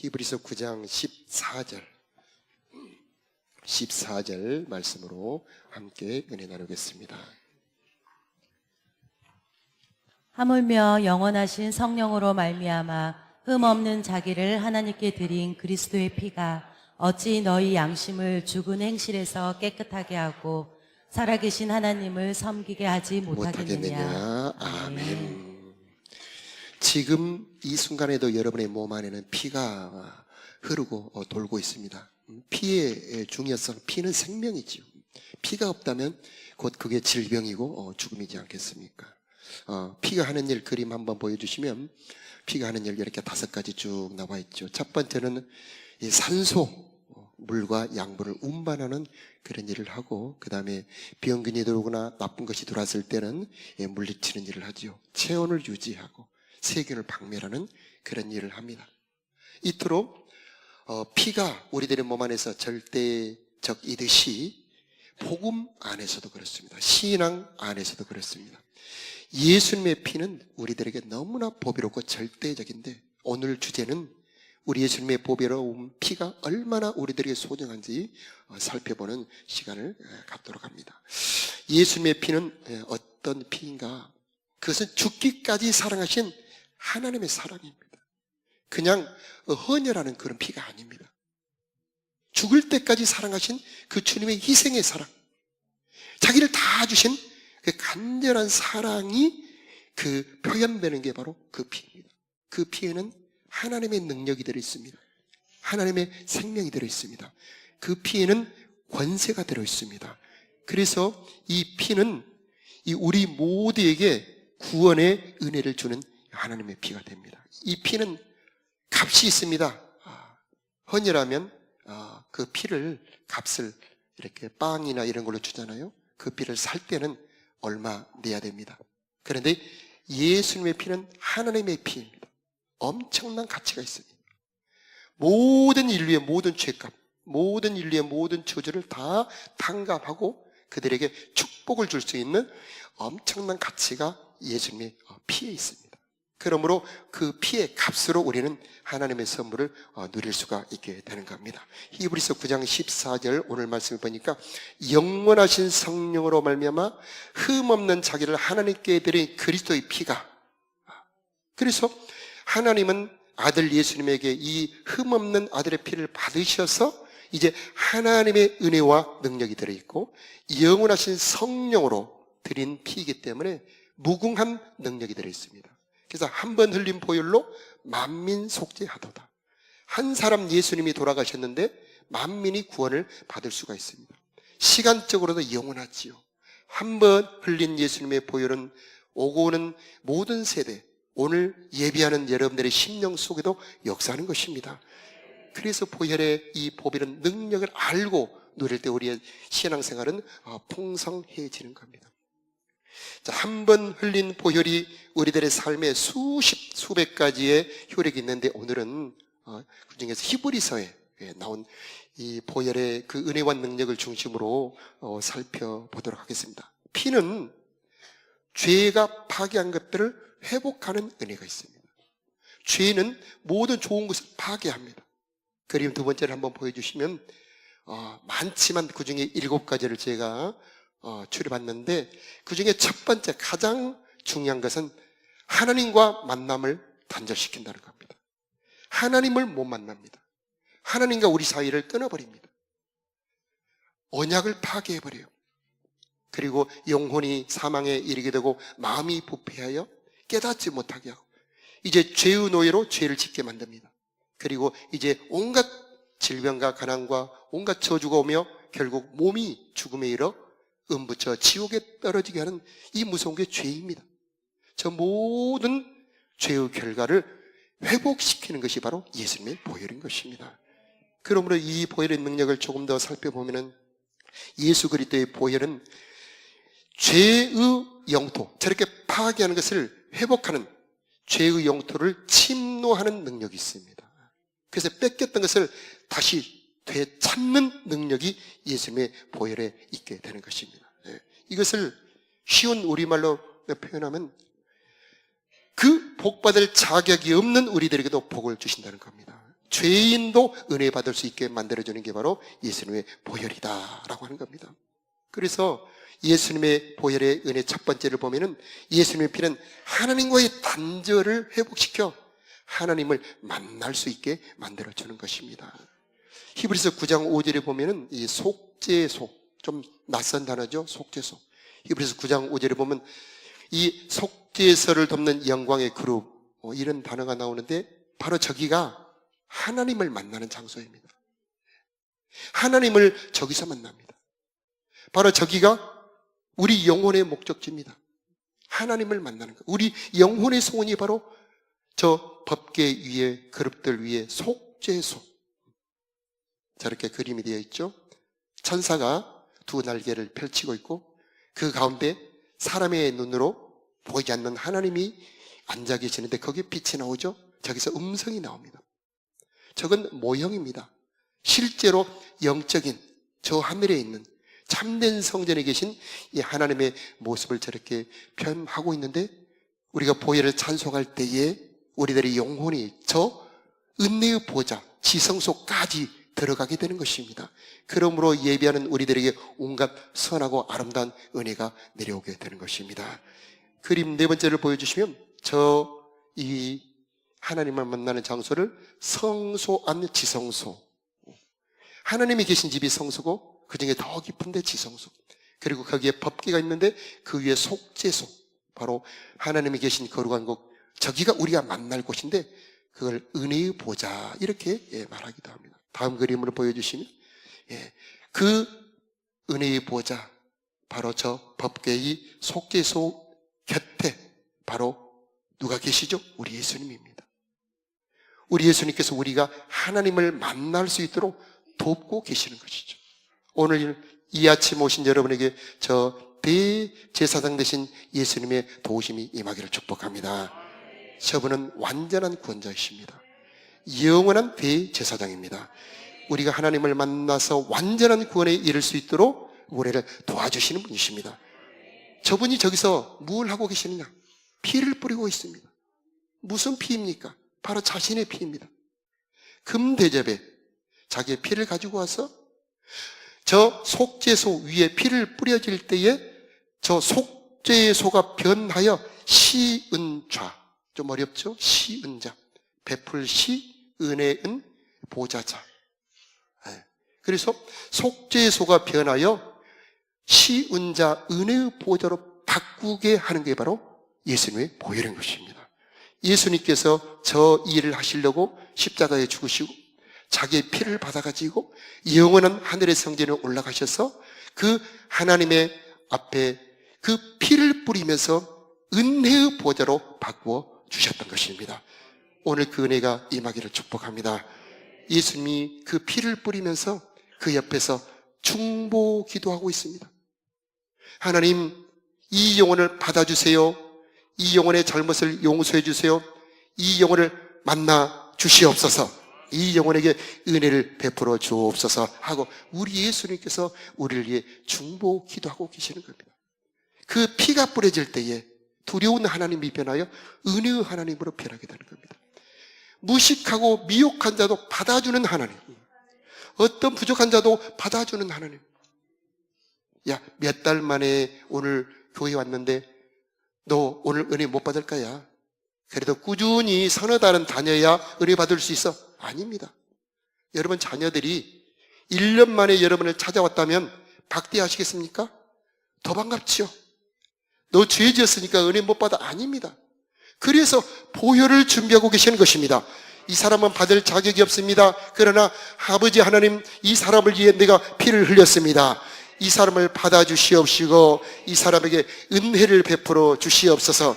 히브리서 9장 14절 말씀으로 함께 은혜 나누겠습니다. 하물며 영원하신 성령으로 말미암아 흠없는 자기를 하나님께 드린 그리스도의 피가 어찌 너희 양심을 죽은 행실에서 깨끗하게 하고 살아계신 하나님을 섬기게 하지 못하겠느냐. 아멘. 지금 이 순간에도 여러분의 몸 안에는 피가 흐르고 돌고 있습니다. 피의 중요성, 피는 생명이지요. 피가 없다면 곧 그게 질병이고 죽음이지 않겠습니까? 피가 하는 일 그림 한번 보여주시면 피가 하는 일 이렇게 5가지 쭉 나와 있죠. 첫 번째는 이 산소, 물과 양분을 운반하는 그런 일을 하고, 그 다음에 병균이 들어오거나 나쁜 것이 들어왔을 때는 물리치는 일을 하지요. 체온을 유지하고 세균을 박멸하는 그런 일을 합니다. 이토록 피가 우리들의 몸 안에서 절대적이듯이 복음 안에서도 그렇습니다. 신앙 안에서도 그렇습니다. 예수님의 피는 우리들에게 너무나 보배롭고 절대적인데, 오늘 주제는 우리 예수님의 보배로운 피가 얼마나 우리들에게 소중한지 살펴보는 시간을 갖도록 합니다. 예수님의 피는 어떤 피인가? 그것은 죽기까지 사랑하신 하나님의 사랑입니다. 그냥 헌혈하는 그런 피가 아닙니다. 죽을 때까지 사랑하신 그 주님의 희생의 사랑, 자기를 다 주신 그 간절한 사랑이 그 표현되는 게 바로 그 피입니다. 그 피에는 하나님의 능력이 들어있습니다. 하나님의 생명이 들어있습니다. 그 피에는 권세가 들어있습니다. 그래서 이 피는 우리 모두에게 구원의 은혜를 주는 하나님의 피가 됩니다. 이 피는 값이 있습니다. 헌혈하면 그 피를 값을 이렇게 빵이나 이런 걸로 주잖아요. 그 피를 살 때는 얼마 내야 됩니다. 그런데 예수님의 피는 하나님의 피입니다. 엄청난 가치가 있습니다. 모든 인류의 모든 죄값, 모든 인류의 모든 저주를 다 탕감하고 그들에게 축복을 줄 수 있는 엄청난 가치가 예수님의 피에 있습니다. 그러므로 그 피의 값으로 우리는 하나님의 선물을 누릴 수가 있게 되는 겁니다. 히브리서 9장 14절 오늘 말씀을 보니까 영원하신 성령으로 말미암아 흠없는 자기를 하나님께 드린 그리스도의 피가, 그래서 하나님은 아들 예수님에게 이 흠없는 아들의 피를 받으셔서 이제 하나님의 은혜와 능력이 들어있고 영원하신 성령으로 드린 피이기 때문에 무궁한 능력이 들어있습니다. 그래서 한 번 흘린 보혈로 만민 속죄하도다. 한 사람 예수님이 돌아가셨는데 만민이 구원을 받을 수가 있습니다. 시간적으로도 영원하지요. 한 번 흘린 예수님의 보혈은 오고 오는 모든 세대, 오늘 예비하는 여러분들의 심령 속에도 역사하는 것입니다. 그래서 보혈의 이 보배는 능력을 알고 누릴 때 우리의 신앙생활은 풍성해지는 겁니다. 자, 한 번 흘린 보혈이 우리들의 삶에 수백 가지의 효력이 있는데, 오늘은 그 중에서 히브리서에 나온 이 보혈의 그 은혜와 능력을 중심으로 살펴보도록 하겠습니다. 피는 죄가 파괴한 것들을 회복하는 은혜가 있습니다. 죄는 모든 좋은 것을 파괴합니다. 그림 두 번째를 한번 보여주시면 많지만 그 중에 7가지를 제가 추려봤는데, 그 중에 첫 번째 가장 중요한 것은 하나님과 만남을 단절시킨다는 겁니다. 하나님을 못 만납니다. 하나님과 우리 사이를 끊어버립니다. 언약을 파괴해버려요. 그리고 영혼이 사망에 이르게 되고 마음이 부패하여 깨닫지 못하게 하고 이제 죄의 노예로 죄를 짓게 만듭니다. 그리고 이제 온갖 질병과 가난과 온갖 저주가 오며 결국 몸이 죽음에 이르러 음부처 지옥에 떨어지게 하는 이 무서운 게 죄입니다. 저 모든 죄의 결과를 회복시키는 것이 바로 예수님의 보혈인 것입니다. 그러므로 이 보혈의 능력을 조금 더 살펴보면 예수 그리스도의 보혈은 죄의 영토, 저렇게 파괴하는 것을 회복하는 죄의 영토를 침노하는 능력이 있습니다. 그래서 뺏겼던 것을 다시 되찾는 능력이 예수님의 보혈에 있게 되는 것입니다. 이것을 쉬운 우리말로 표현하면 그 복받을 자격이 없는 우리들에게도 복을 주신다는 겁니다. 죄인도 은혜 받을 수 있게 만들어주는 게 바로 예수님의 보혈이다라고 하는 겁니다. 그래서 예수님의 보혈의 은혜 첫 번째를 보면은 예수님의 피는 하나님과의 단절을 회복시켜 하나님을 만날 수 있게 만들어주는 것입니다. 히브리서 9장 5절에 보면은 이 속죄소, 좀 낯선 단어죠. 속죄소. 히브리서 9장 5절에 보면 이 속죄소를 덮는 영광의 그룹, 이런 단어가 나오는데 바로 저기가 하나님을 만나는 장소입니다. 하나님을 저기서 만납니다. 바로 저기가 우리 영혼의 목적지입니다. 하나님을 만나는 것. 우리 영혼의 소원이 바로 저 법궤 위에, 그룹들 위에 속죄소. 저렇게 그림이 되어 있죠. 천사가 두 날개를 펼치고 있고 그 가운데 사람의 눈으로 보이지 않는 하나님이 앉아 계시는데 거기에 빛이 나오죠. 저기서 음성이 나옵니다. 저건 모형입니다. 실제로 영적인 저 하늘에 있는 참된 성전에 계신 이 하나님의 모습을 저렇게 표현하고 있는데 우리가 보혈을 찬송할 때에 우리들의 영혼이 저 은혜의 보좌, 지성소까지 들어가게 되는 것입니다. 그러므로 예배하는 우리들에게 온갖 선하고 아름다운 은혜가 내려오게 되는 것입니다. 그림 네 번째를 보여주시면 이 하나님을 만나는 장소를 성소 안 지성소. 하나님이 계신 집이 성소고 그 중에 더 깊은데 지성소. 그리고 거기에 법궤가 있는데 그 위에 속죄소. 바로 하나님이 계신 거룩한 곳. 저기가 우리가 만날 곳인데 그걸 은혜의 보좌 이렇게 말하기도 합니다. 다음 그림으로 보여주시면 그 은혜의 보좌 바로 저 법궤의 속죄소 곁에 바로 누가 계시죠? 우리 예수님입니다. 우리 예수님께서 우리가 하나님을 만날 수 있도록 돕고 계시는 것이죠. 오늘 이 아침 오신 여러분에게 저 대제사장 되신 예수님의 도우심이 임하기를 축복합니다. 저분은 완전한 구원자이십니다. 영원한 대제사장입니다. 우리가 하나님을 만나서 완전한 구원에 이를 수 있도록 우리를 도와주시는 분이십니다. 저분이 저기서 뭘 하고 계시느냐? 피를 뿌리고 있습니다. 무슨 피입니까? 바로 자신의 피입니다. 금대접에 자기의 피를 가지고 와서 저 속죄소 위에 피를 뿌려질 때에 저 속죄소가 변하여 시은좌, 좀 어렵죠? 시은자, 베풀시, 은혜은, 보좌자. 그래서 속죄소가 변하여 시은자, 은혜의 보좌로 바꾸게 하는 게 바로 예수님의 보혈인 것입니다. 예수님께서 저 일을 하시려고 십자가에 죽으시고 자기의 피를 받아가지고 영원한 하늘의 성전에 올라가셔서 그 하나님의 앞에 그 피를 뿌리면서 은혜의 보좌로 바꾸어 주셨던 것입니다. 오늘 그 은혜가 임하기를 축복합니다. 예수님이 그 피를 뿌리면서 그 옆에서 중보 기도하고 있습니다. 하나님, 이 영혼을 받아주세요. 이 영혼의 잘못을 용서해 주세요. 이 영혼을 만나 주시옵소서. 이 영혼에게 은혜를 베풀어 주옵소서 하고 우리 예수님께서 우리를 위해 중보 기도하고 계시는 겁니다. 그 피가 뿌려질 때에 두려운 하나님이 변하여 은혜의 하나님으로 변하게 되는 겁니다. 무식하고 미혹한 자도 받아주는 하나님, 어떤 부족한 자도 받아주는 하나님. 야, 몇 달 만에 오늘 교회 왔는데 너 오늘 은혜 못 받을 거야. 그래도 꾸준히 서너 달은 다녀야 은혜 받을 수 있어. 아닙니다. 여러분 자녀들이 1년 만에 여러분을 찾아왔다면 박대하시겠습니까? 더 반갑지요. 너 죄 지었으니까 은혜 못 받아. 아닙니다. 그래서 보혈을 준비하고 계시는 것입니다. 이 사람은 받을 자격이 없습니다. 그러나 아버지 하나님, 이 사람을 위해 내가 피를 흘렸습니다. 이 사람을 받아주시옵시고 이 사람에게 은혜를 베풀어 주시옵소서.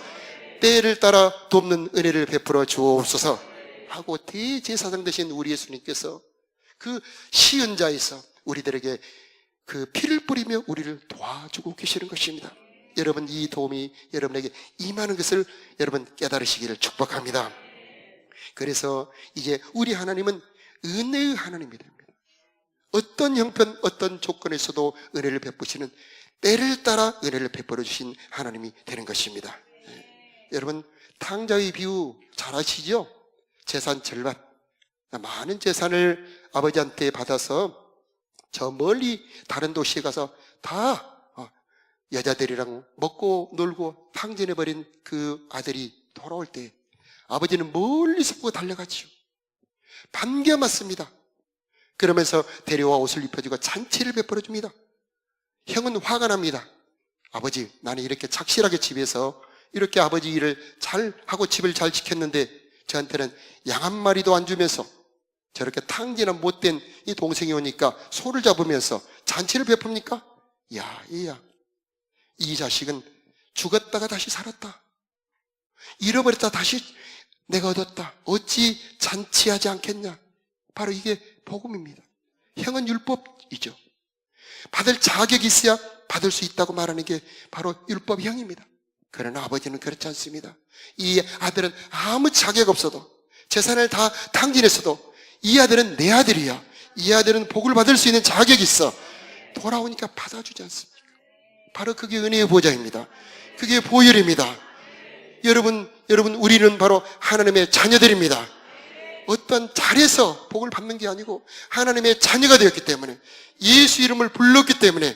때를 따라 돕는 은혜를 베풀어 주옵소서 하고 대제사장 되신 우리 예수님께서 그 시은자에서 우리들에게 그 피를 뿌리며 우리를 도와주고 계시는 것입니다. 여러분, 이 도움이 여러분에게 임하는 것을 여러분 깨달으시기를 축복합니다. 그래서 이제 우리 하나님은 은혜의 하나님이 됩니다. 어떤 형편, 어떤 조건에서도 은혜를 베푸시는, 때를 따라 은혜를 베풀어 주신 하나님이 되는 것입니다. 여러분, 탕자의 비유 잘 아시죠? 재산 절반. 많은 재산을 아버지한테 받아서 저 멀리 다른 도시에 가서 다 여자들이랑 먹고 놀고 탕진해버린 그 아들이 돌아올 때 아버지는 멀리서 보고 달려가지요. 반겨 맞습니다. 그러면서 데려와 옷을 입혀주고 잔치를 베풀어줍니다. 형은 화가 납니다. 아버지, 나는 이렇게 착실하게 집에서 이렇게 아버지 일을 잘 하고 집을 잘 지켰는데 저한테는 양 한 마리도 안 주면서 저렇게 탕진한 못된 이 동생이 오니까 소를 잡으면서 잔치를 베풉니까? 야, 얘야, 이 자식은 죽었다가 다시 살았다. 잃어버렸다 다시 내가 얻었다. 어찌 잔치하지 않겠냐? 바로 이게 복음입니다. 형은 율법이죠. 받을 자격이 있어야 받을 수 있다고 말하는 게 바로 율법형입니다. 그러나 아버지는 그렇지 않습니다. 이 아들은 아무 자격 없어도 재산을 다 탕진했어도 이 아들은 내 아들이야. 이 아들은 복을 받을 수 있는 자격이 있어. 돌아오니까 받아주지 않습니까? 바로 그게 은혜의 보좌입니다. 그게 보혈입니다. 여러분, 우리는 바로 하나님의 자녀들입니다. 어떤 잘해서 복을 받는 게 아니고 하나님의 자녀가 되었기 때문에, 예수 이름을 불렀기 때문에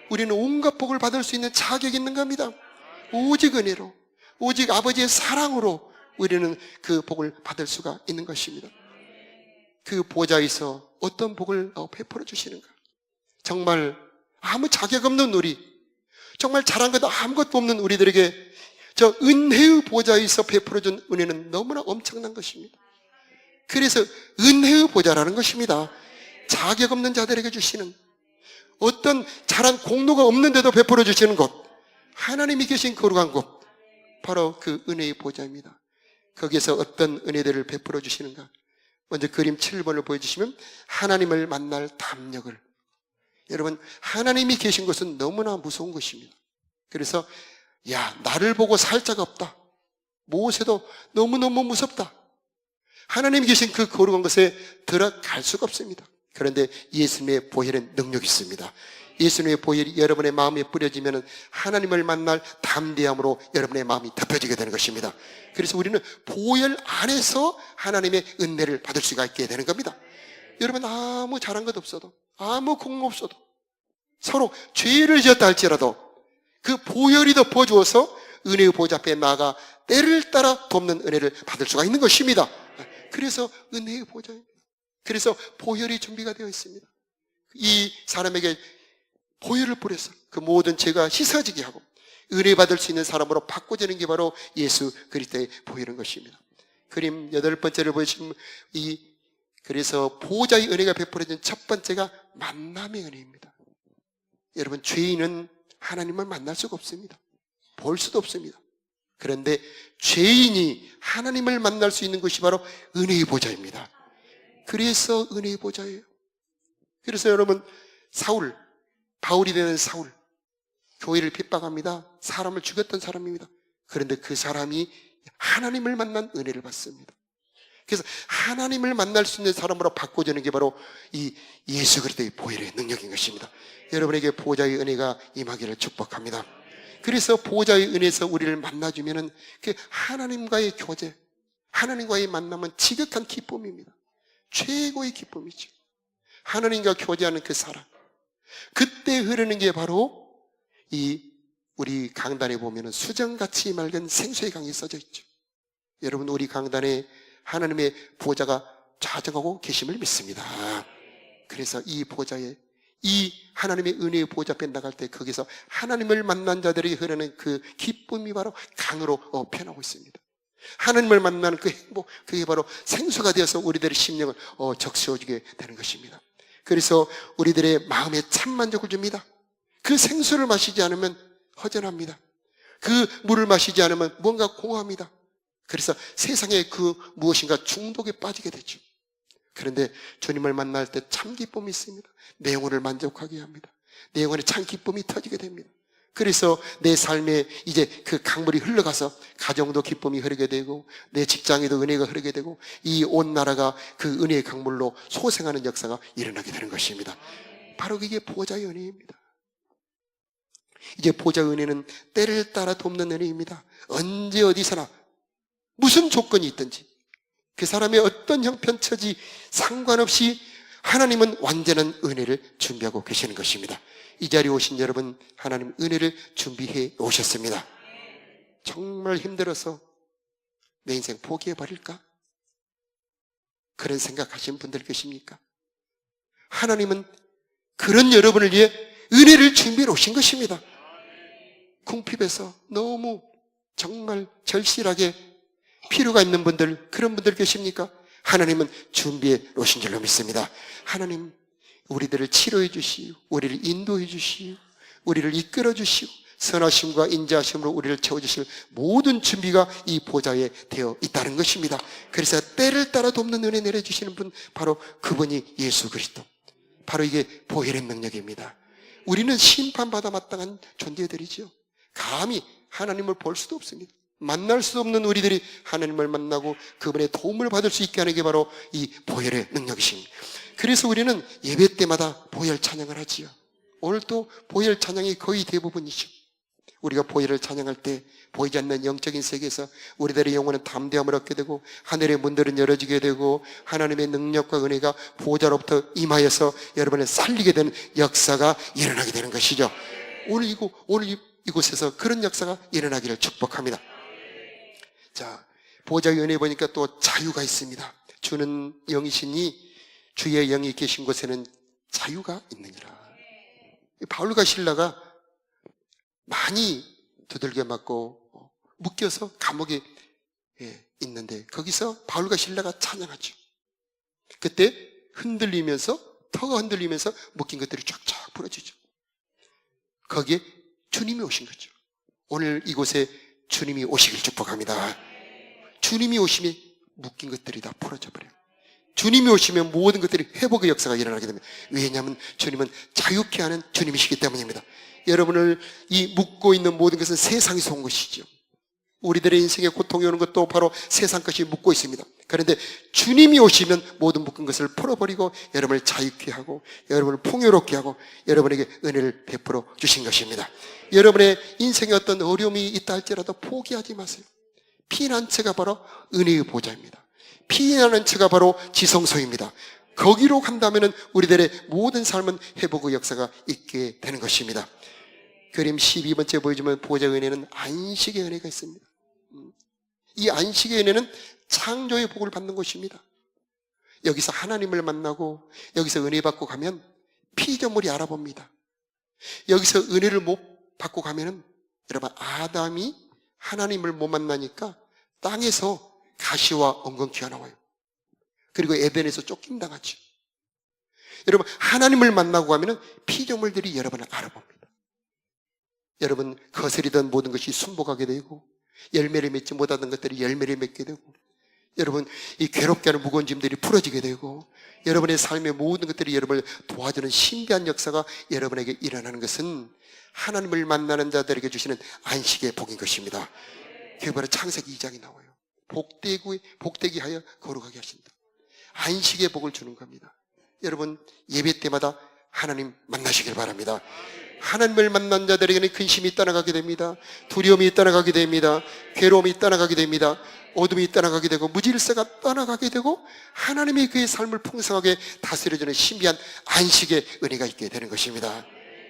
우리는 온갖 복을 받을 수 있는 자격이 있는 겁니다. 오직 은혜로, 오직 아버지의 사랑으로 우리는 그 복을 받을 수가 있는 것입니다. 그 보좌에서 어떤 복을 베풀어 주시는가? 정말 아무 자격 없는 우리, 정말 잘한 것 아무것도 없는 우리들에게 저 은혜의 보좌에서 베풀어준 은혜는 너무나 엄청난 것입니다. 그래서 은혜의 보좌라는 것입니다. 자격 없는 자들에게 주시는, 어떤 잘한 공로가 없는데도 베풀어 주시는 곳, 하나님이 계신 거룩한 곳, 바로 그 은혜의 보좌입니다. 거기에서 어떤 은혜들을 베풀어 주시는가? 먼저 그림 7번을 보여주시면 하나님을 만날 담력을, 여러분, 하나님이 계신 것은 너무나 무서운 것입니다. 그래서 야, 나를 보고 살 자가 없다. 모세도 너무너무 무섭다. 하나님이 계신 그 거룩한 것에 들어갈 수가 없습니다. 그런데 예수님의 보혈은 능력이 있습니다. 예수님의 보혈이 여러분의 마음에 뿌려지면 하나님을 만날 담대함으로 여러분의 마음이 덮여지게 되는 것입니다. 그래서 우리는 보혈 안에서 하나님의 은혜를 받을 수가 있게 되는 겁니다. 여러분, 아무 잘한 것 없어도, 아무 공로 없어도, 서로 죄를 지었다 할지라도 그 보혈이 덮어주어서 은혜의 보좌 앞에 나아가 때를 따라 돕는 은혜를 받을 수가 있는 것입니다. 그래서 은혜의 보좌입니다. 그래서 보혈이 준비가 되어 있습니다. 이 사람에게 보혈을 뿌려서 그 모든 죄가 씻어지게 하고 은혜 받을 수 있는 사람으로 바꿔지는 게 바로 예수 그리스도의 보혈인 것입니다. 그림 8번째를 보시면 그래서 보좌의 은혜가 베풀어진 첫 번째가 만남의 은혜입니다. 여러분, 죄인은 하나님을 만날 수가 없습니다. 볼 수도 없습니다. 그런데 죄인이 하나님을 만날 수 있는 것이 바로 은혜의 보좌입니다. 그래서 은혜의 보좌예요. 그래서 여러분, 바울이 되는 사울, 교회를 핍박합니다. 사람을 죽였던 사람입니다. 그런데 그 사람이 하나님을 만난 은혜를 받습니다. 그래서 하나님을 만날 수 있는 사람으로 바꿔주는 게 바로 이 예수 그리스도의 보혈의 능력인 것입니다. 여러분에게 보좌의 은혜가 임하기를 축복합니다. 그래서 보좌의 은혜에서 우리를 만나주면은 그 하나님과의 교제, 하나님과의 만남은 지극한 기쁨입니다. 최고의 기쁨이죠. 하나님과 교제하는 그 사랑. 그때 흐르는 게 바로 우리 강단에 보면은 수정같이 맑은 생수의 강이 써져 있죠. 여러분, 우리 강단에 하나님의 보좌가 좌정하고 계심을 믿습니다. 그래서 이 보좌에, 이 하나님의 은혜의 보좌 앞에 나갈 때 거기서 하나님을 만난 자들에게 흐르는 그 기쁨이 바로 강으로 변하고 있습니다. 하나님을 만나는 그 행복, 그게 바로 생수가 되어서 우리들의 심령을 적셔주게 되는 것입니다. 그래서 우리들의 마음에 참 만족을 줍니다. 그 생수를 마시지 않으면 허전합니다. 그 물을 마시지 않으면 뭔가 공허합니다. 그래서 세상에 그 무엇인가 중독에 빠지게 되죠. 그런데 주님을 만날 때 참 기쁨이 있습니다. 내 영혼을 만족하게 합니다. 내 영혼에 참 기쁨이 터지게 됩니다. 그래서 내 삶에 이제 그 강물이 흘러가서 가정도 기쁨이 흐르게 되고 내 직장에도 은혜가 흐르게 되고 이 온 나라가 그 은혜의 강물로 소생하는 역사가 일어나게 되는 것입니다. 바로 그게 보좌의 은혜입니다. 이제 보좌 은혜는 때를 따라 돕는 은혜입니다. 언제 어디서나 무슨 조건이 있든지 그 사람의 어떤 형편처지 상관없이 하나님은 완전한 은혜를 준비하고 계시는 것입니다. 이 자리에 오신 여러분, 하나님 은혜를 준비해 오셨습니다. 정말 힘들어서 내 인생 포기해버릴까? 그런 생각하시는 분들 계십니까? 하나님은 그런 여러분을 위해 은혜를 준비해 오신 것입니다. 궁핍해서 너무 정말 절실하게 필요가 있는 분들, 그런 분들 계십니까? 하나님은 준비해 오신 줄로 믿습니다. 하나님, 우리들을 치료해 주시오, 우리를 인도해 주시오, 우리를 이끌어 주시오, 선하심과 인자하심으로 우리를 채워주실 모든 준비가 이 보좌에 되어 있다는 것입니다. 그래서 때를 따라 돕는 은혜 내려주시는 분, 바로 그분이 예수 그리스도. 바로 이게 보혈의 능력입니다. 우리는 심판받아 마땅한 존재들이죠. 감히 하나님을 볼 수도 없습니다. 만날 수 없는 우리들이 하나님을 만나고 그분의 도움을 받을 수 있게 하는 게 바로 이 보혈의 능력이십니다. 그래서 우리는 예배 때마다 보혈 찬양을 하지요. 오늘 또 보혈 찬양이 거의 대부분이죠. 우리가 보혈을 찬양할 때 보이지 않는 영적인 세계에서 우리들의 영혼은 담대함을 얻게 되고 하늘의 문들은 열어지게 되고 하나님의 능력과 은혜가 보좌로부터 임하여서 여러분을 살리게 되는 역사가 일어나게 되는 것이죠. 오늘 이곳에서 그런 역사가 일어나기를 축복합니다. 자, 보좌의 은혜 보니까 또 자유가 있습니다. 주는 영이시니 주의 영이 계신 곳에는 자유가 있느니라. 바울과 실라가 많이 두들겨 맞고 묶여서 감옥에 있는데 거기서 바울과 실라가 찬양하죠. 그때 터가 흔들리면서 묶인 것들이 쫙쫙 풀어지죠. 거기에 주님이 오신 거죠. 오늘 이곳에 주님이 오시길 축복합니다. 주님이 오시면 묶인 것들이 다 풀어져 버려요. 주님이 오시면 모든 것들이 회복의 역사가 일어나게 됩니다. 왜냐하면 주님은 자유케 하는 주님이시기 때문입니다. 여러분을 이 묶고 있는 모든 것은 세상에서 온 것이죠. 우리들의 인생에 고통이 오는 것도 바로 세상 것이 묶고 있습니다. 그런데 주님이 오시면 모든 묶은 것을 풀어버리고 여러분을 자유케 하고 여러분을 풍요롭게 하고 여러분에게 은혜를 베풀어 주신 것입니다. 여러분의 인생에 어떤 어려움이 있다 할지라도 포기하지 마세요. 피난처가 바로 은혜의 보좌입니다. 피난처가 바로 지성소입니다. 거기로 간다면 우리들의 모든 삶은 회복의 역사가 있게 되는 것입니다. 그림 12번째 보여주면 보좌의 은혜는 안식의 은혜가 있습니다. 이 안식의 은혜는 창조의 복을 받는 것입니다. 여기서 하나님을 만나고 여기서 은혜 받고 가면 피조물이 알아봅니다. 여기서 은혜를 못 받고 가면은 여러분, 아담이 하나님을 못 만나니까 땅에서 가시와 엉겅퀴가 나와요. 그리고 에덴에서 쫓김당하죠. 여러분, 하나님을 만나고 가면은 피조물들이 여러분을 알아봅니다. 여러분, 거스리던 모든 것이 순복하게 되고 열매를 맺지 못하던 것들이 열매를 맺게 되고 여러분, 이 괴롭게 하는 무거운 짐들이 풀어지게 되고 여러분의 삶의 모든 것들이 여러분을 도와주는 신비한 역사가 여러분에게 일어나는 것은 하나님을 만나는 자들에게 주시는 안식의 복인 것입니다. 그게 바로 창세기 2장이 나와요. 복되게 하여 거룩하게 하신다. 안식의 복을 주는 겁니다. 여러분, 예배 때마다 하나님 만나시길 바랍니다. 하나님을 만난 자들에게는 근심이 떠나가게 됩니다. 두려움이 떠나가게 됩니다. 괴로움이 떠나가게 됩니다. 어둠이 떠나가게 되고 무질서가 떠나가게 되고 하나님이 그의 삶을 풍성하게 다스려주는 신비한 안식의 은혜가 있게 되는 것입니다.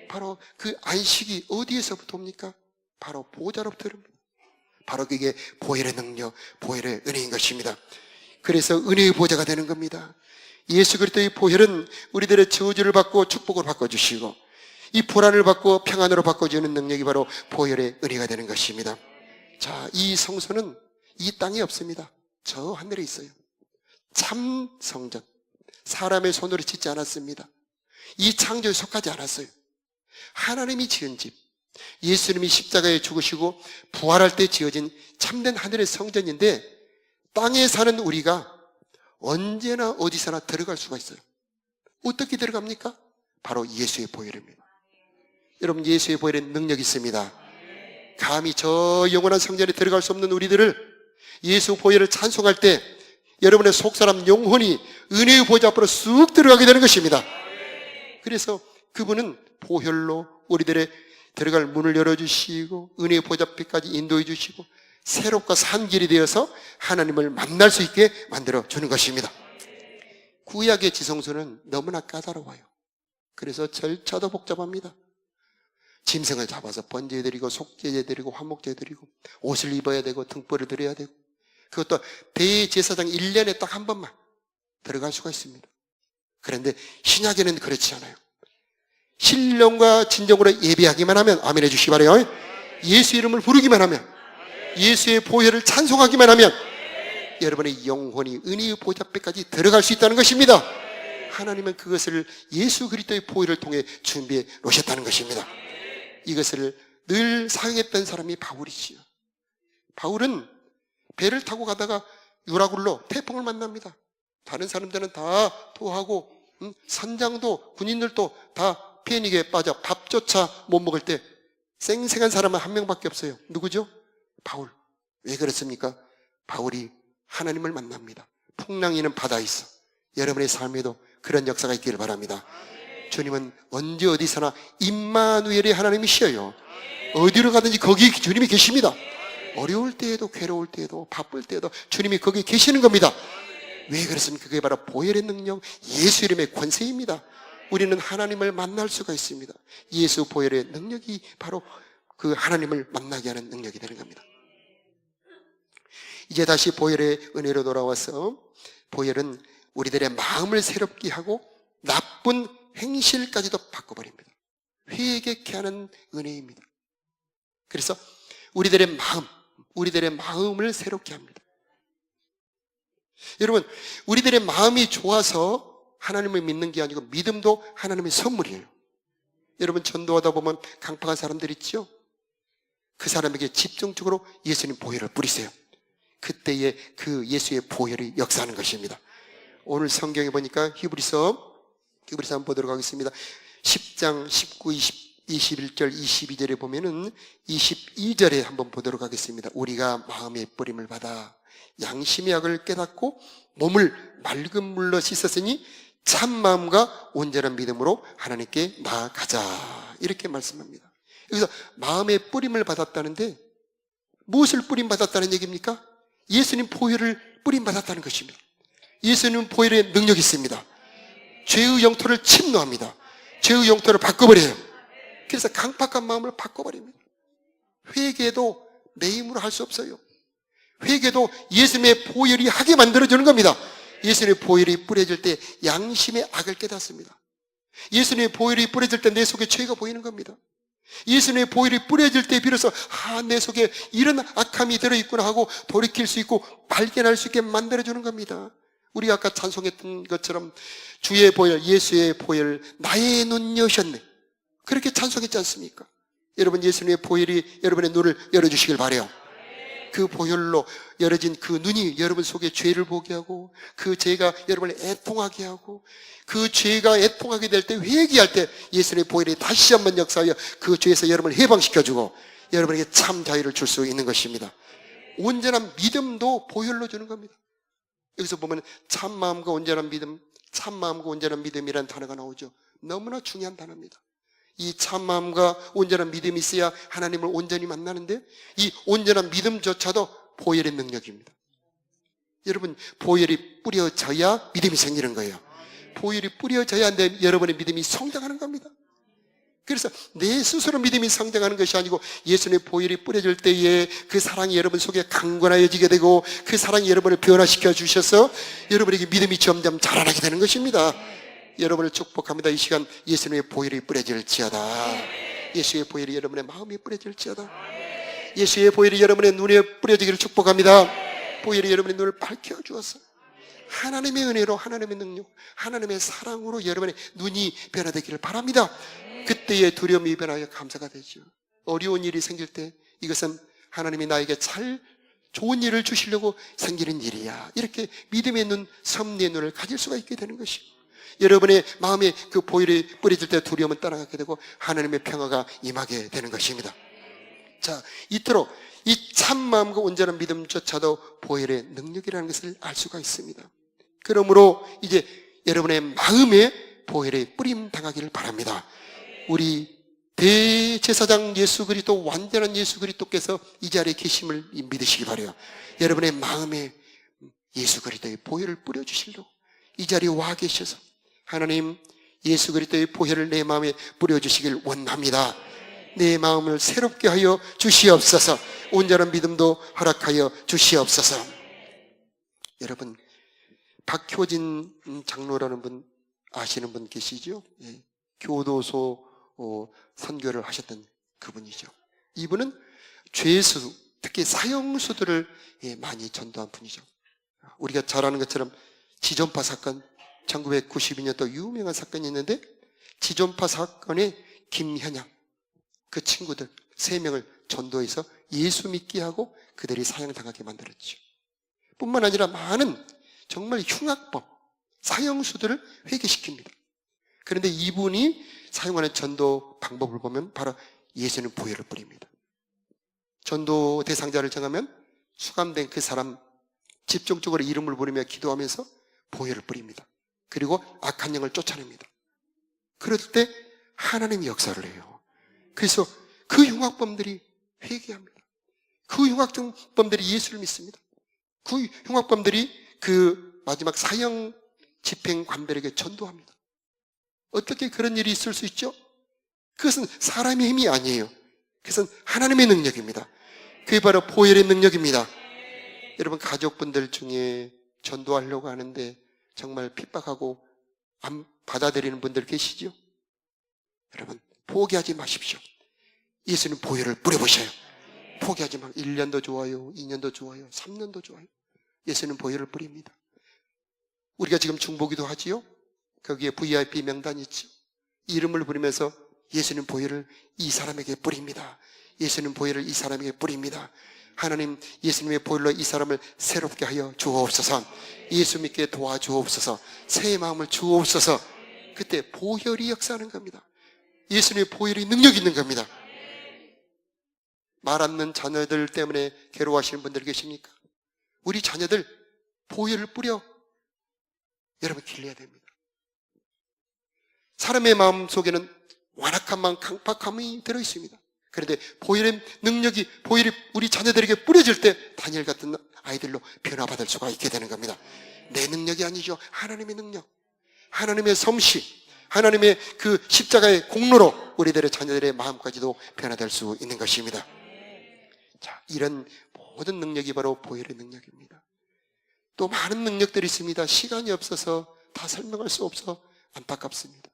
바로 그 안식이 어디에서부터 옵니까? 바로 보좌로부터 옵니다. 바로 그게 보혈의 능력, 보혈의 은혜인 것입니다. 그래서 은혜의 보좌가 되는 겁니다. 예수 그리스도의 보혈은 우리들의 저주를 받고 축복을 바꿔주시고 이 불안을 받고 평안으로 바꿔주는 능력이 바로 보혈의 은혜가 되는 것입니다. 자, 이 성소는 이 땅에 없습니다. 저 하늘에 있어요. 참 성전, 사람의 손으로 짓지 않았습니다. 이 창조에 속하지 않았어요. 하나님이 지은 집, 예수님이 십자가에 죽으시고 부활할 때 지어진 참된 하늘의 성전인데 땅에 사는 우리가 언제나 어디서나 들어갈 수가 있어요. 어떻게 들어갑니까? 바로 예수의 보혈입니다. 여러분, 예수의 보혈에 능력이 있습니다. 감히 저 영원한 성전에 들어갈 수 없는 우리들을 예수 보혈을 찬송할 때 여러분의 속사람 영혼이 은혜의 보좌 앞으로 쑥 들어가게 되는 것입니다. 그래서 그분은 보혈로 우리들의 들어갈 문을 열어주시고 은혜의 보좌 앞에까지 인도해 주시고 새롭고 산 길이 되어서 하나님을 만날 수 있게 만들어 주는 것입니다. 구약의 지성소는 너무나 까다로워요. 그래서 절차도 복잡합니다. 짐승을 잡아서 번제해드리고 속죄해드리고 화목제해드리고 옷을 입어야 되고 등불을 드려야 되고, 그것도 대제사장 1년에 딱 한 번만 들어갈 수가 있습니다. 그런데 신약에는 그렇지 않아요. 신령과 진정으로 예배하기만 하면, 아멘 해주시기 바라요. 예수 이름을 부르기만 하면, 예수의 보혈을 찬송하기만 하면 여러분의 영혼이 은혜의 보좌 앞에까지 들어갈 수 있다는 것입니다. 하나님은 그것을 예수 그리스도의 보혈을 통해 준비해 놓으셨다는 것입니다. 이것을 늘 사용했던 사람이 바울이지요. 바울은 배를 타고 가다가 유라굴로 태풍을 만납니다. 다른 사람들은 다 토하고 선장도 군인들도 다 패닉에 빠져 밥조차 못 먹을 때 쌩쌩한 사람은 한 명밖에 없어요. 누구죠? 바울. 왜 그렇습니까? 바울이 하나님을 만납니다. 풍랑이는 바다에 있어. 여러분의 삶에도 그런 역사가 있기를 바랍니다. 주님은 언제 어디서나 임마누엘의 하나님이시여요. 어디로 가든지 거기 주님이 계십니다. 어려울 때에도 괴로울 때에도 바쁠 때에도 주님이 거기 계시는 겁니다. 왜 그렇습니까? 그게 바로 보혈의 능력, 예수 이름의 권세입니다. 우리는 하나님을 만날 수가 있습니다. 예수 보혈의 능력이 바로 그 하나님을 만나게 하는 능력이 되는 겁니다. 이제 다시 보혈의 은혜로 돌아와서, 보혈은 우리들의 마음을 새롭게 하고 나쁜 행실까지도 바꿔버립니다. 회개케 하는 은혜입니다. 그래서 우리들의 마음을 새롭게 합니다. 여러분, 우리들의 마음이 좋아서 하나님을 믿는 게 아니고 믿음도 하나님의 선물이에요. 여러분, 전도하다 보면 강팍한 사람들 있죠? 그 사람에게 집중적으로 예수님 보혈을 뿌리세요. 그때에 그 예수의 보혈이 역사하는 것입니다. 오늘 성경에 보니까 히브리서 한번 보도록 하겠습니다. 10장 19, 21절, 22절에 보면은 22절에 한번 보도록 하겠습니다. 우리가 마음의 뿌림을 받아 양심의 악을 깨닫고 몸을 맑은 물로 씻었으니 참 마음과 온전한 믿음으로 하나님께 나아가자, 이렇게 말씀합니다. 여기서 마음의 뿌림을 받았다는데 무엇을 뿌림 받았다는 얘기입니까? 예수님 보혈을 뿌림 받았다는 것입니다. 예수님 보혈의 능력이 있습니다. 죄의 영토를 침노합니다. 죄의 영토를 바꿔버려요. 그래서 강팍한 마음을 바꿔버립니다. 회개도 내 힘으로 할 수 없어요. 회개도 예수님의 보혈이 하게 만들어주는 겁니다. 예수님의 보혈이 뿌려질 때 양심의 악을 깨닫습니다. 예수님의 보혈이 뿌려질 때 내 속에 죄가 보이는 겁니다. 예수님의 보혈이 뿌려질 때 비로소 내 속에 이런 악함이 들어있구나 하고 돌이킬 수 있고 발견할 수 있게 만들어주는 겁니다. 우리가 아까 찬송했던 것처럼 주의 보혈, 예수의 보혈, 나의 눈 여셨네, 그렇게 찬송했지 않습니까? 여러분, 예수님의 보혈이 여러분의 눈을 열어주시길 바라요. 그 보혈로 열어진 그 눈이 여러분 속에 죄를 보게 하고 그 죄가 여러분을 애통하게 하고 그 죄가 애통하게 될 때, 회개할 때 예수님의 보혈이 다시 한번 역사하여 그 죄에서 여러분을 해방시켜주고 여러분에게 참 자유를 줄 수 있는 것입니다. 온전한 믿음도 보혈로 주는 겁니다. 여기서 보면 참 마음과 온전한 믿음, 참 마음과 온전한 믿음이라는 단어가 나오죠. 너무나 중요한 단어입니다. 이 참 마음과 온전한 믿음이 있어야 하나님을 온전히 만나는데, 이 온전한 믿음조차도 보혈의 능력입니다. 여러분, 보혈이 뿌려져야 믿음이 생기는 거예요. 보혈이 뿌려져야 여러분의 믿음이 성장하는 겁니다. 그래서 내 스스로 믿음이 성장하는 것이 아니고 예수님의 보혈이 뿌려질 때에 그 사랑이 여러분 속에 강건하여지게 되고 그 사랑이 여러분을 변화시켜 주셔서 여러분에게 믿음이 점점 자라나게 되는 것입니다. 여러분을 축복합니다. 이 시간 예수님의 보혈이 뿌려질지어다. 예수의 보혈이 여러분의 마음에 뿌려질지어다. 예수의 보혈이 여러분의 눈에 뿌려지기를 축복합니다. 보혈이 여러분의 눈을 밝혀주어서 하나님의 은혜로, 하나님의 능력, 하나님의 사랑으로 여러분의 눈이 변화되기를 바랍니다. 그때의 두려움이 변하여 감사가 되죠. 어려운 일이 생길 때 이것은 하나님이 나에게 좋은 일을 주시려고 생기는 일이야, 이렇게 믿음의 눈, 섭리의 눈을 가질 수가 있게 되는 것이고, 여러분의 마음에 그 보혈이 뿌려질 때 두려움은 떠나가게 되고 하나님의 평화가 임하게 되는 것입니다. 자, 이토록 이 참 마음과 온전한 믿음조차도 보혈의 능력이라는 것을 알 수가 있습니다. 그러므로 이제 여러분의 마음에 보혈의 뿌림 당하기를 바랍니다. 우리 대제사장 예수 그리스도, 완전한 예수 그리스도께서 이 자리에 계심을 믿으시기 바라요. 여러분의 마음에 예수 그리스도의 보혈을 뿌려주시려고 이 자리에 와 계셔서 하나님, 예수 그리스도의 보혈을 내 마음에 뿌려주시길 원합니다. 내 마음을 새롭게 하여 주시옵소서. 온전한 믿음도 허락하여 주시옵소서. 여러분, 박효진 장로라는 분 아시는 분 계시죠? 예. 교도소 선교를 하셨던 그분이죠. 이분은 죄수, 특히 사형수들을 많이 전도한 분이죠. 우리가 잘 아는 것처럼 지존파 사건, 1992년도 유명한 사건이 있는데, 지존파 사건에 김현양 그 친구들 3명을 전도해서 예수 믿게 하고 그들이 사형당하게 만들었죠. 뿐만 아니라 많은 정말 흉악범, 사형수들을 회개시킵니다. 그런데 이분이 사용하는 전도 방법을 보면 바로 예수는 보혈을 뿌립니다. 전도 대상자를 정하면 수감된 그 사람 집중적으로 이름을 부르며 기도하면서 보혈을 뿌립니다. 그리고 악한 영을 쫓아냅니다. 그럴 때 하나님이 역사를 해요. 그래서 그 흉악범들이 회개합니다. 그 흉악범들이 예수를 믿습니다. 그 흉악범들이 그 마지막 사형 집행 관들에게 전도합니다. 어떻게 그런 일이 있을 수 있죠? 그것은 사람의 힘이 아니에요. 그것은 하나님의 능력입니다. 그게 바로 보혈의 능력입니다. 여러분, 가족분들 중에 전도하려고 하는데 정말 핍박하고 안 받아들이는 분들 계시죠? 여러분, 포기하지 마십시오. 예수는 보혈을 뿌려보셔요. 포기하지 마. 1년도 좋아요, 2년도 좋아요, 3년도 좋아요. 예수는 보혈을 뿌립니다. 우리가 지금 중보기도 하지요? 거기에 VIP 명단 있죠? 이름을 부르면서 예수는 보혈을 이 사람에게 뿌립니다. 예수는 보혈을 이 사람에게 뿌립니다. 하나님, 예수님의 보혈로 이 사람을 새롭게 하여 주옵소서. 예수 믿게 도와주옵소서. 새 마음을 주옵소서. 그때 보혈이 역사하는 겁니다. 예수님의 보혈이 능력 있는 겁니다. 말 않는 자녀들 때문에 괴로워하시는 분들 계십니까? 우리 자녀들 보혈을 뿌려 여러분 길러야 됩니다. 사람의 마음 속에는 완악한 마음, 강팍함이 들어있습니다. 그런데 보혈의 능력이, 보혈이 우리 자녀들에게 뿌려질 때 다니엘 같은 아이들로 변화받을 수가 있게 되는 겁니다. 내 능력이 아니죠. 하나님의 능력, 하나님의 솜씨, 하나님의 그 십자가의 공로로 우리들의 자녀들의 마음까지도 변화될 수 있는 것입니다. 자, 이런 모든 능력이 바로 보혈의 능력입니다. 또 많은 능력들이 있습니다. 시간이 없어서 다 설명할 수 없어 안타깝습니다.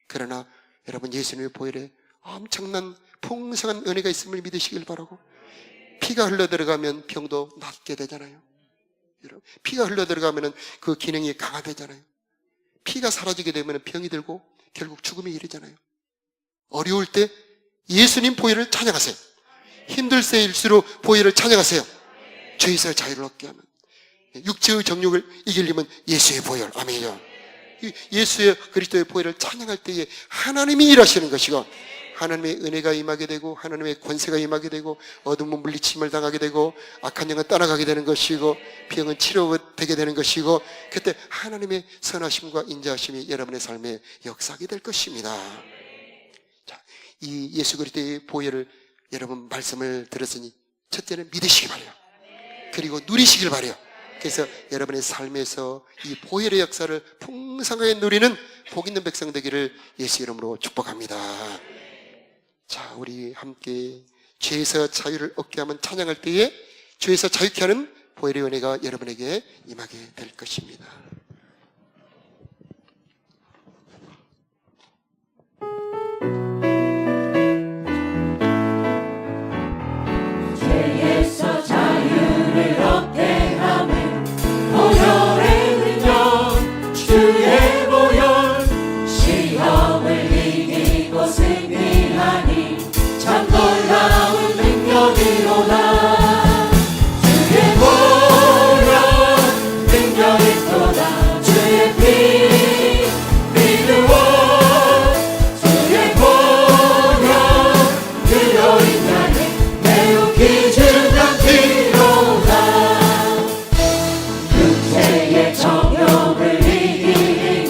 그러나 여러분, 예수님의 보혈에 엄청난 풍성한 은혜가 있음을 믿으시길 바라고, 피가 흘러들어가면 병도 낫게 되잖아요. 여러분, 피가 흘러들어가면 그 기능이 강화되잖아요. 피가 사라지게 되면 병이 들고 결국 죽음에 이르잖아요. 어려울 때 예수님 보혈을 찬양하세요. 힘들 때일수록 보혈을 찬양하세요. 죄에서 자유를 얻게 하면, 육체의 정욕을 이기려면 예수의 보혈, 아멘이요. 예수의 그리스도의 보혈을 찬양할 때에 하나님이 일하시는 것이고, 하나님의 은혜가 임하게 되고, 하나님의 권세가 임하게 되고, 어둠은 물리침을 당하게 되고, 악한 영은 떠나가게 되는 것이고, 병은 치료되게 되는 것이고, 그때 하나님의 선하심과 인자하심이 여러분의 삶에 역사하게 될 것입니다. 자, 이 예수 그리스도의 보혈을 여러분 말씀을 들었으니 첫째는 믿으시기 바라요. 그리고 누리시길 바라요. 그래서 여러분의 삶에서 이 보혈의 역사를 풍성하게 누리는 복 있는 백성 되기를 예수 이름으로 축복합니다. 자, 우리 함께 죄에서 자유를 얻게 하면 찬양할 때에 죄에서 자유케 하는 보혈의 은혜가 여러분에게 임하게 될 것입니다. 죄에서 자유를 얻게 하는 보혈의 능력, 주의 보혈, 시험을 이기고 승리하니 참 놀라운 능력이로다. 주의 보혈 능력 있도다. 주의 피 믿으오. 주의 보혈 그로 인하여 매우 기준한 피로다. 육체의 정욕을 이기니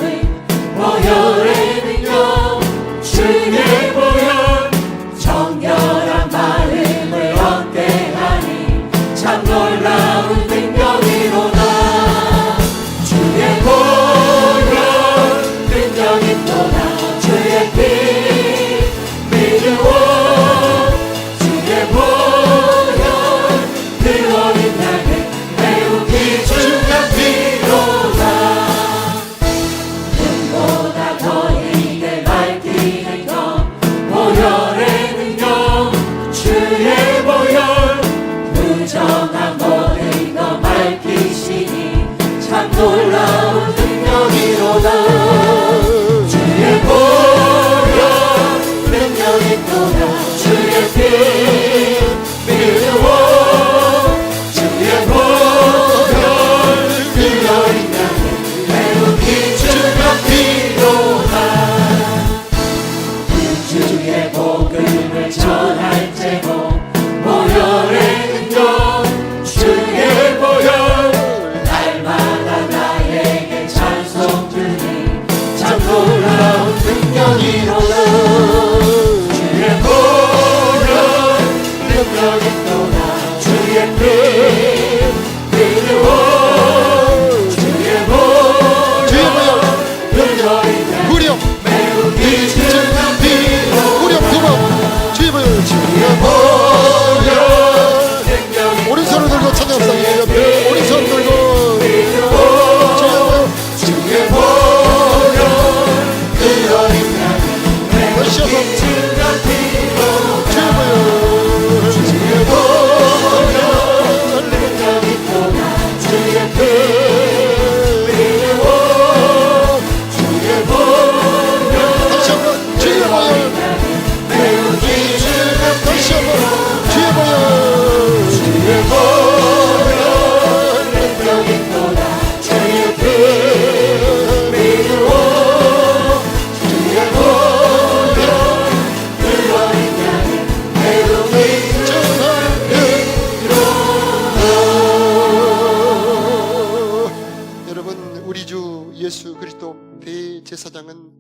그리스도 대제사장은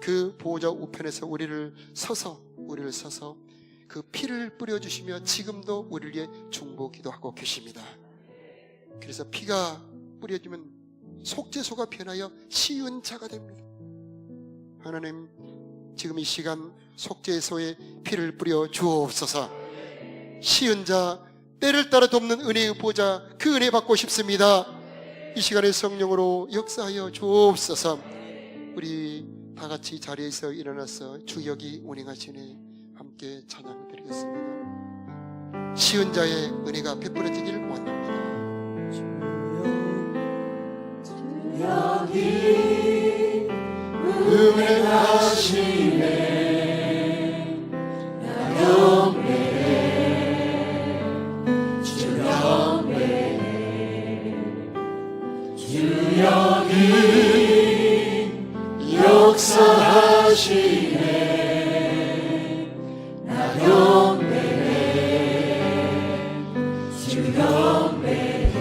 그 보호자 우편에서 우리를 서서 그 피를 뿌려주시며 지금도 우리를 위해 중보기도 하고 계십니다. 그래서 피가 뿌려지면 속죄소가 변하여 시은자가 됩니다. 하나님, 지금 이 시간 속죄소에 피를 뿌려 주옵소서. 시은자, 때를 따라 돕는 은혜의 보좌, 그 은혜 받고 싶습니다. 이 시간에 성령으로 역사하여 주옵소서. 우리 다 같이 자리에서 일어나서 주역이 운행하시니 함께 찬양드리겠습니다. 시은자의 은혜가 베풀어지길 원합니다. 주역이 운행하시네 나경배 주경배 주역이 역사하시네 나경배 주경배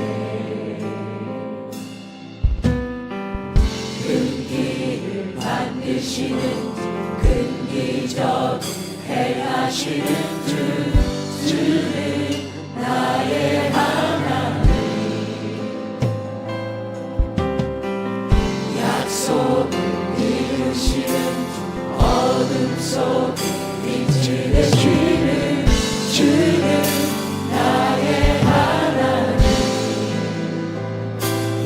근기를 만드시는 근기적 행하시는 주는 나의 하나님 약속을 이루시는 어둠 속 빛이 되시는 주는 나의 하나님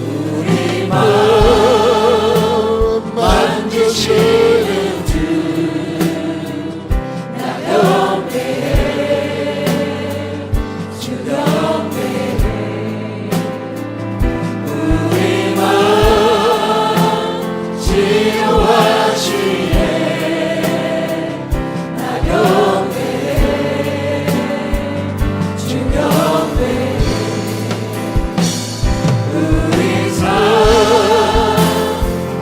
우리 마음 만드시는 주 나경배해 주경배해 우리 마음 치유하시네 나경배해 주경배해 우리 삶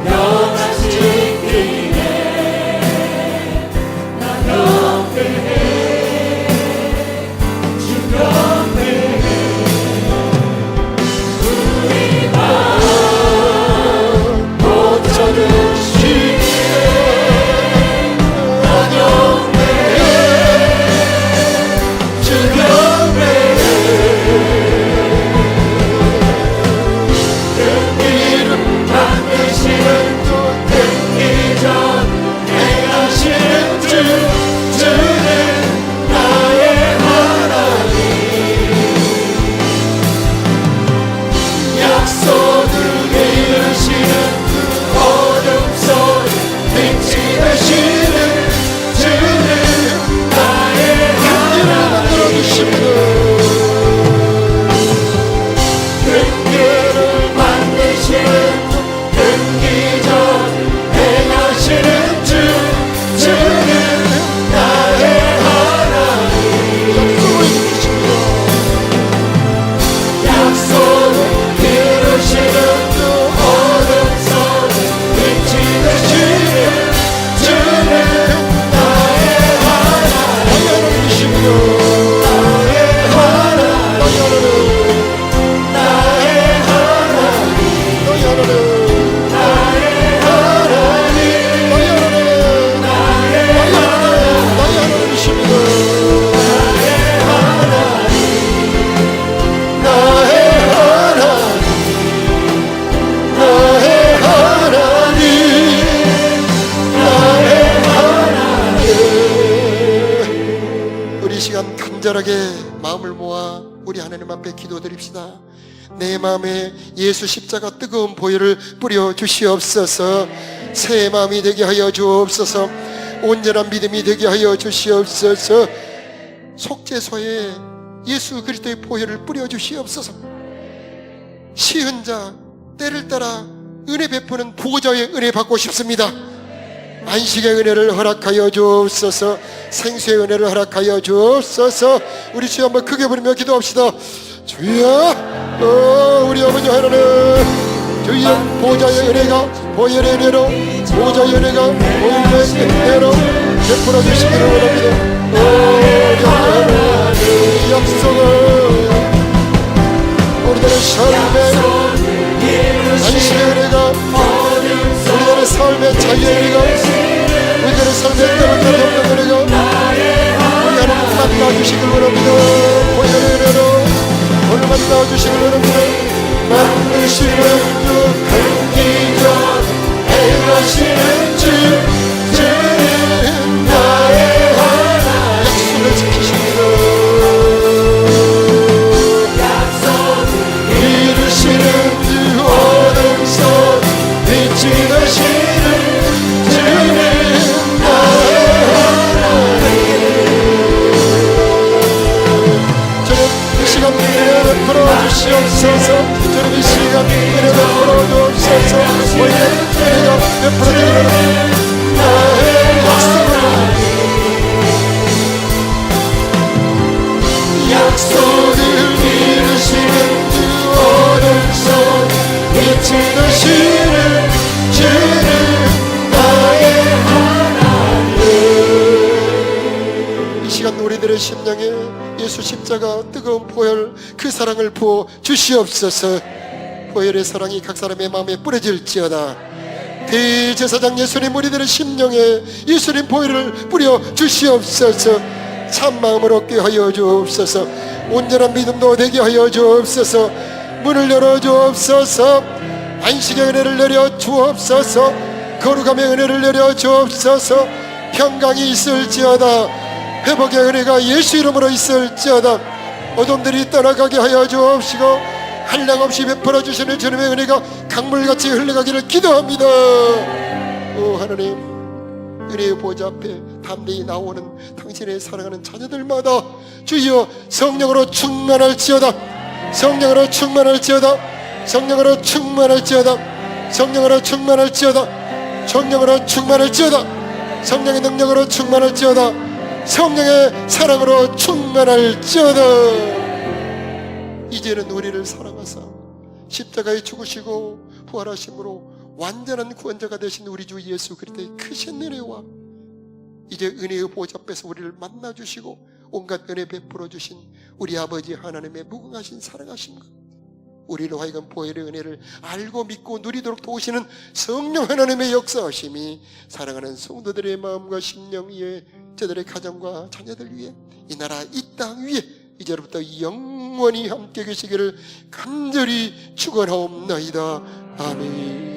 영원히 지키네 나경배해 주경배해 우리 마음 고쳐주시네 나경배해 주경배해 이름 만드시는 또 등기전 행하시는 주는 나의 하나님 약속을 이루시는 어둠 속에 빛이 되시는 주는 나의 하나님 근기를 만드시는 근기적 행하시는 주는 나의 하나님 약속을 이루시는 어둠 속에 빛이 되시는 주는 나의 하나님이시며 나의 하나님 나의 하나님 나의 하나님 나의 하나님이십니다 나의 하나님 나의 하나님 나의 하나님 나의 하나님 우리 시간 간절하게 마음을 모아 우리 하나님 앞에 기도드립시다. 내 마음에 예수 십자가 뜨거운 보혈을 뿌려 주시옵소서. 새 마음이 되게 하여 주옵소서. 온전한 믿음이 되게 하여 주시옵소서. 속죄소에 예수 그리스도의 보혈을 뿌려 주시옵소서. 시은자, 때를 따라 은혜 베푸는 보호자의 은혜 받고 싶습니다. 안식의 은혜를 허락하여 주옵소서. 생수의 은혜를 허락하여 주옵소서. 우리 주여 한번 크게 부르며 기도합시다. 주여, 우리 아버지 하나님, 주여 보호자의 은혜가 보혈의 은혜로 보호자의 은혜가 보혈의 은혜로 베풀어 주시기를 원합니다. 우리 하나님 약속을 우리들의 삶에 안식의 은혜가 삶의 자유의 은혜가 우리들의 삶의 때문에 없는 은혜가 우리 하나님 만나주시길 원합니다. 보혈의 은혜로 오늘 만나주시길 원합니다. 만드시는 주 금기전 행하시는 주 주는 나의 하나님 약속을 지키십니다. 이루시는 주 오른손 빛이 되시는 주는 나의 하나님. 저는 이 시간 은혜 베풀어 주시옵소서. 저는 이 시간 은혜 베풀어 주옵소서. 우리의 은혜가 베풀어지는 나의 약속을 이루시는 주 오른손 빛이 되시는 주는 나의 하나님. 이 시간 우리들의 심령에 예수 십자가 뜨거운 보혈 그 사랑을 부어 주시옵소서. 보혈의 사랑이 각 사람의 마음에 뿌려질지어다. 대제사장 예수님 우리들의 심령에 예수님 보혈을 뿌려 주시옵소서. 참 마음을 얻게 하여 주옵소서. 온전한 믿음도 되게 하여 주옵소서. 문을 열어 주옵소서. 안식의 은혜를 내려 주옵소서. 거룩함의 은혜를 내려 주옵소서. 평강이 있을지어다. 회복의 은혜가 예수 이름으로 있을지어다. 어둠들이 떠나가게 하여 주옵시고 한량없이 베풀어 주시는 주님의 은혜가 강물같이 흘러가기를 기도합니다. 오 하나님, 은혜의 보좌 앞에 담대히 나오는 당신의 사랑하는 자녀들마다 주여 성령으로 충만할지어다. 성령으로 충만할지어다. 성령으로 충만할지어다. 성령으로 충만할지어다. 성령으로 충만할지어다. 성령의 능력으로 충만할지어다. 성령의 사랑으로 충만할지어다. 이제는 우리를 사랑하사 십자가에 죽으시고 부활하심으로 완전한 구원자가 되신 우리 주 예수 그리스도의 크신 은혜와 이제 은혜의 보좌 앞에서 우리를 만나주시고 온갖 은혜 베풀어 주신 우리 아버지 하나님의 무궁하신 사랑하심과 우리로 하여금 보혈의 은혜를 알고 믿고 누리도록 도우시는 성령 하나님의 역사하심이 사랑하는 성도들의 마음과 심령 위에 저들의 가정과 자녀들 위에 이 나라 이 땅 위에 이제부터 영원히 함께 계시기를 간절히 축원하옵나이다. 아멘.